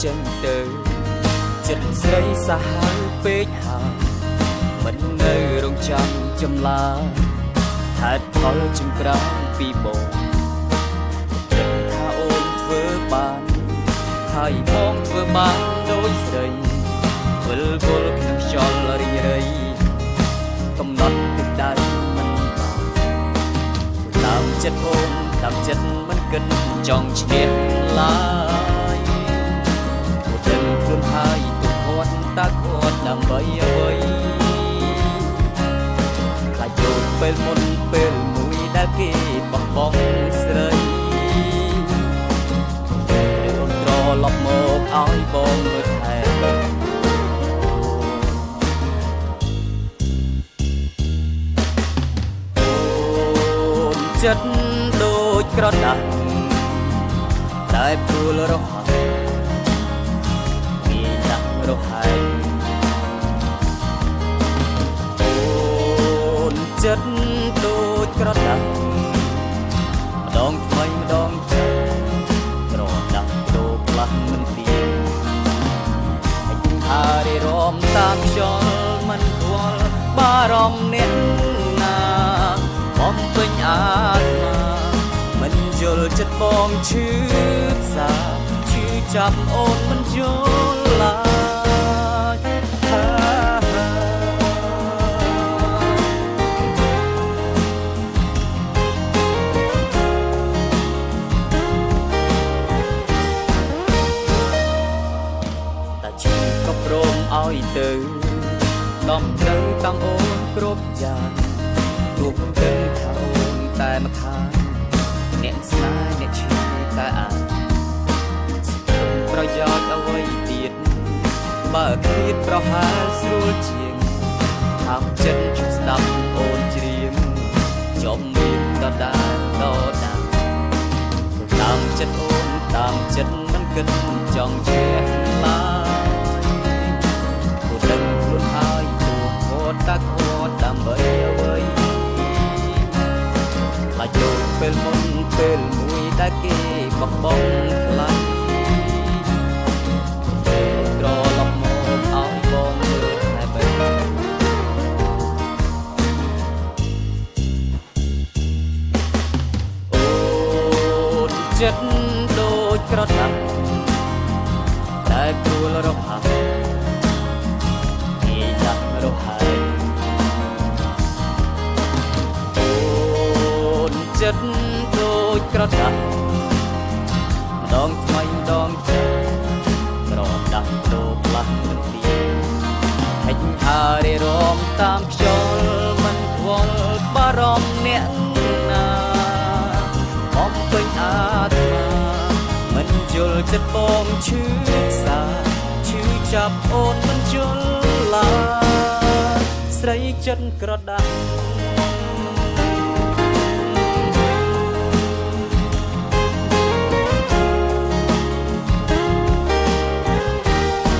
ចេញទៅចិត្តស្រីសាហាវពេកហើយមិននៅរងចាំចម្លាហេតុផលចង្ក្រានពីបងគិតថាអូនធ្វើបានហើយបងធ្វើបានដូចស្រីវិលវល់ក្នុងខ្យល់រីងរៃកំណត់ទឹកដៃមិនបានតាមចិត្តអូនតាមចិត្តមិនគិតចង់ឈ្នះឡើយអូនដឹងខ្លួនហើយទូគាត់តាគាត់ដើម្បីអ្វីខ្លាចយកពេលមុនពេលមួយដែលគេបោះបង់ស្រីអូនត្រឡប់មកឲ្យបងមើលថែចិត្តដូចក្រដាស់តែព្រួលរហ័សមានដាក់រហែកអូនចិត្តដូចក្រដាស់ម្ដងថ្មីម្ដងចាស់ក្រដាស់ដូរផ្លាស់មិនទៀងហើយថារីរំតាមខ្យល់មិនខ្វល់បារម្ភអ្នកណាបំពេញអាត្មាមិនយល់ចិត្តបងឈឺផ្សាឈឺចាប់អូនមិនយល់ឡើយតែឈឺក៏ព្រមឲ្យទៅដំណឹងតាមអូនគ្រប់យ៉ាងទោះដឹងថាអូនតែម្ខាងអ្នកស្នេហ៍អ្នកឈឺតែអានប្រយោជន៍អ្វីទៀតបើឃ្លាតប្រហែលស្រួលជាងតាមចិត្តជិះស្ដាប់អូនច្រៀងចំមានដដែលតាមចិត្តអូនតាមចិត្តមិនគិតចង់ជះឡើយអូនដឹងខ្លួនហើយទូគាត់តាគាត់ដើម្បីអ្វីខ្លាចយកពេលមុនពេលមួយដែលគេបោះបង់ខ្លាចត្រឡប់មកឲ្យបងមើលតែបែបអូនចិត្តដូចក្រដាស់តែព្រួលរហ័សងាយដាក់រហែកចិត្តដូចក្រដាស់ម្ដងថ្មីម្ដងចាស់ក្រដាស់ដូរផ្លាស់មិនទៀងហិចហារីរំតាមខ្យល់មិនខ្វល់បារម្ភអ្នកណាបំពេញអាត្មាមិនយល់ចិត្តបងឈឺផ្សាឈឺចាប់អូនមិនយល់ឡើយស្រីចិត្តក្រដាស់